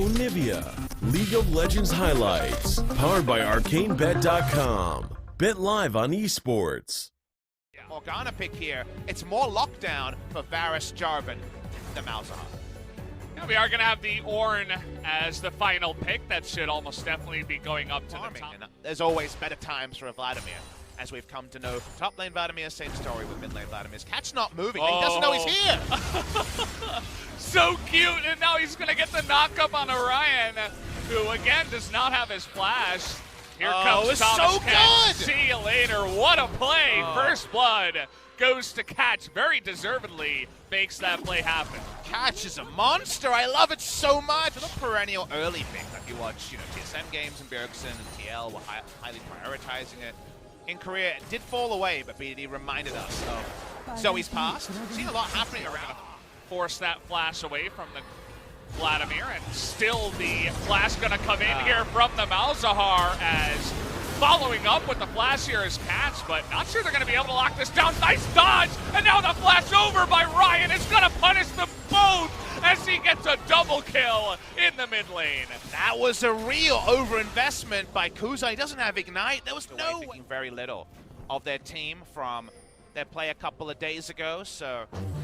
Onivia, League of Legends highlights, powered by ArcaneBet.com. Bet live on esports. Morgana pick here. It's more lockdown for Varus, Jarvan, the Malzahar. Yeah, we are going to have the Ornn as the final pick. That should almost definitely be going up to the top. And there's always better times for a Vladimir, as we've come to know from top lane Vladimir. Same story with mid lane Vladimir. Cat's not moving. He doesn't know he's here. So cute, and now he's going to get the knock-up on Orion, who, again, does not have his flash. Here comes Thomas so Catch. good. See you later. What a play. First blood goes to Catch. Very deservedly makes that play happen. Catch is a monster. I love it so much. The perennial early pick that you watch, TSM games and Bjergsen and TL were highly prioritizing it. In Korea, it did fall away, but BD reminded us of Zoe's past. Seen a lot happening around. Force that flash away from the Vladimir, and still the flash gonna come in here from the Malzahar, as following up with the flash here is Catch, but not sure they're gonna be able to lock this down. Nice dodge, and now the flash over by Ryan is gonna punish them both as he gets a double kill in the mid lane. That was a real overinvestment by Kuza. He doesn't have Ignite. There was no thinking very little of their team from their play a couple of days ago, so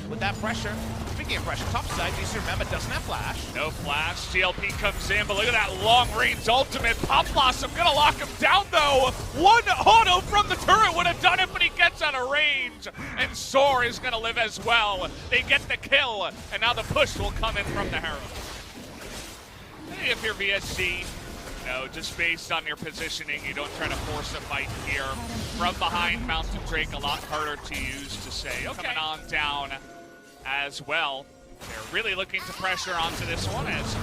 with that pressure, speaking of pressure, topside, you should remember, doesn't have flash. No flash, GLP comes in, but look at that long-range ultimate. Pop Blossom gonna lock him down, though. One auto from the turret would have done it, but he gets out of range, and Soar is gonna live as well. They get the kill, and now the push will come in from the Herald. Hey, if you're VSG, just based on your positioning, you don't try to force a fight here. From behind, Mountain Drake, a lot harder to use to say, okay. Coming on down as well. They're really looking to pressure onto this one, as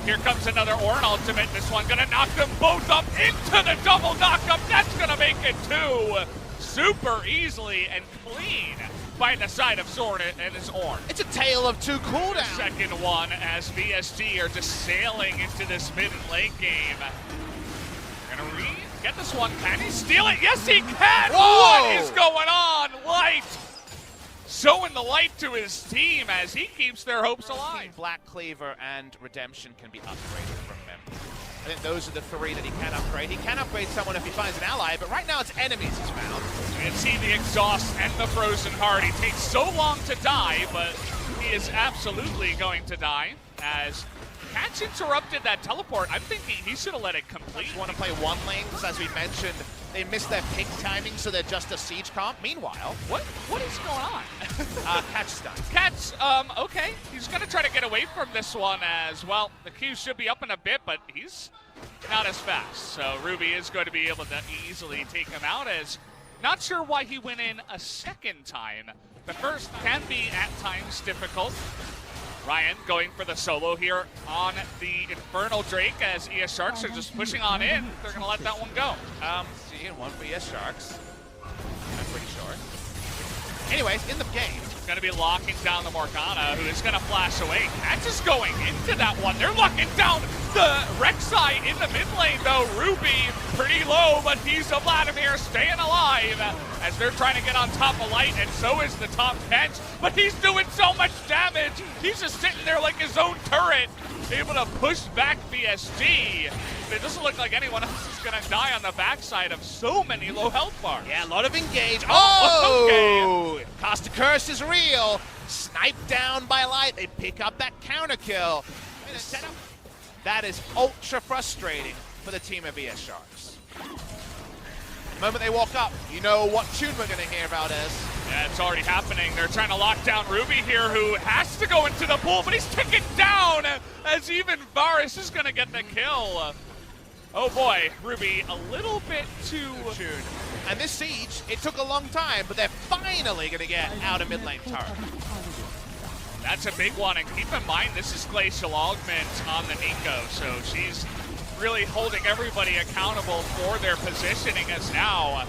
here comes another Ornn ultimate. This one gonna knock them both up into the double knockup. That's gonna make it two super easily and clean by the side of Sword and his Ornn. It's a tale of two cooldowns. Second one, as VSG are just sailing into this mid and late game. Gonna get this one. Can he steal it? Yes, he can! Whoa! What is going on? Light showing the light to his team as he keeps their hopes alive. Black Cleaver and Redemption can be upgraded from him. I think those are the three that he can upgrade. He can upgrade someone if he finds an ally, but right now it's enemies he's found. You can see the exhaust and the frozen heart. He takes so long to die, but he is absolutely going to die, as Catch interrupted that teleport. I'm thinking he should have let it complete. Want to play one lane, because as we mentioned, they missed their pick timing, so they're just a siege comp. Meanwhile, what is going on? Catch is done. Catch, okay. He's going to try to get away from this one as well. The Q should be up in a bit, but he's not as fast. So Ruby is going to be able to easily take him out, as not sure why he went in a second time. The first can be at times difficult. Ryan going for the solo here on the Infernal Drake, as ES Sharks are just pushing on in. They're going to let that one go. Seeing one for ES Sharks. I'm pretty sure. Anyways, in the game, going to be locking down the Morgana, who is going to flash away. Catch is going into that one. They're locking down the Rek'Sai in the mid lane, though. Ruby pretty low, but he's a Vladimir staying alive as they're trying to get on top of Light, and so is the top bench. But he's doing so much damage. He's just sitting there like his own turret, able to push back VSG. It doesn't look like anyone else is going to die on the backside of so many low health bars. Yeah, a lot of engage. Okay. Cast a Curse is real. Sniped down by Light. They pick up that counter kill. That is ultra frustrating for the team of ES Sharks. The moment they walk up, you know what tune we're going to hear about is. Yeah, it's already happening. They're trying to lock down Ruby here, who has to go into the pool, but he's taken down as even Varus is going to get the kill. Oh boy, Ruby a little bit too tuned. And this siege, it took a long time, but they're finally going to get out of mid lane turret. That's a big one, and keep in mind this is Glacial Augment on the Nico, so she's really holding everybody accountable for their positioning, as now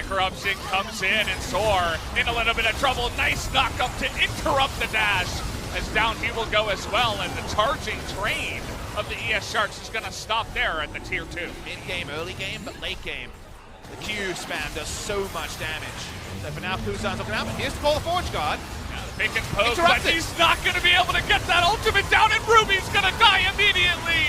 Corruption comes in, and Soar in a little bit of trouble. Nice knock up to interrupt the dash, as down he will go as well, and the charging train of the ES Sharks is going to stop there at the tier 2. Mid-game, early game, but late game, the Q spam does so much damage. So for now, Kuzan's looking out, but here's the call of Forge Guard. Yeah, the pick and poke, but he's not going to be able to get that ultimate down, and Ruby's going to die immediately.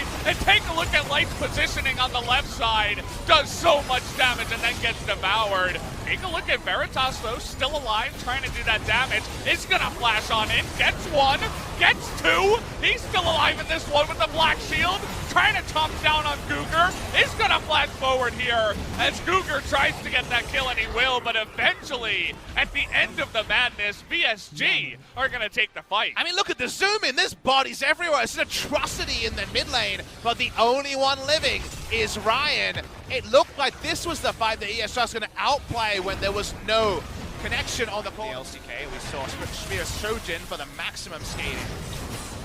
Light's positioning on the left side does so much damage and then gets devoured. Take a look at Veritas, though, still alive, trying to do that damage. Is gonna flash on in, gets one, gets two. He's still alive in this one with the black shield, trying to top down on Cougar. Is gonna flash forward here as Cougar tries to get that kill, and he will, but eventually, at the end of the madness, VSG are gonna take the fight. I mean, look at the zoom in. There's bodies everywhere. It's an atrocity in the mid lane, but the only one living is Ryan. It looked like this was the fight that ESS was going to outplay when there was no connection on the ball. The LCK, we saw Spear Shojin for the maximum skating.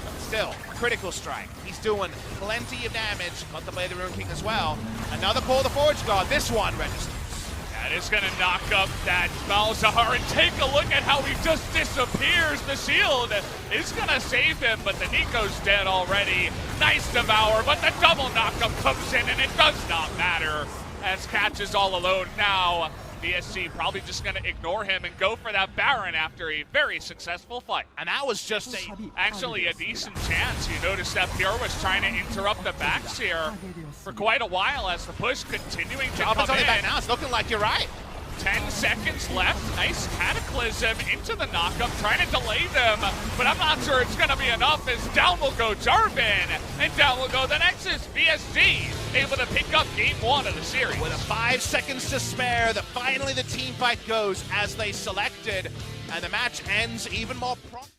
But still, critical strike. He's doing plenty of damage. Got the Blade of the Ruin King as well. Another call to Forge Guard. This one registers. That is going to knock up that Malzahar, and take a look at how he just disappears. The shield is going to save him, but the Nico's dead already. Nice devour, but the double knockup comes in, and it does not matter as Catch is all alone now. VSG probably just going to ignore him and go for that Baron after a very successful fight. And that was just actually a decent chance. You notice that Pure was trying to interrupt the backs here for quite a while as the push continuing to come in. Back now. It's looking like you're right. 10 seconds left. Nice Cataclysm into the knockup, trying to delay them, but I'm not sure it's going to be enough as down will go Jarvan, and down will go the Nexus. VSG able to pick up game 1 of the series. With 5 seconds to spare, finally the team fight goes as they selected, and the match ends even more promptly.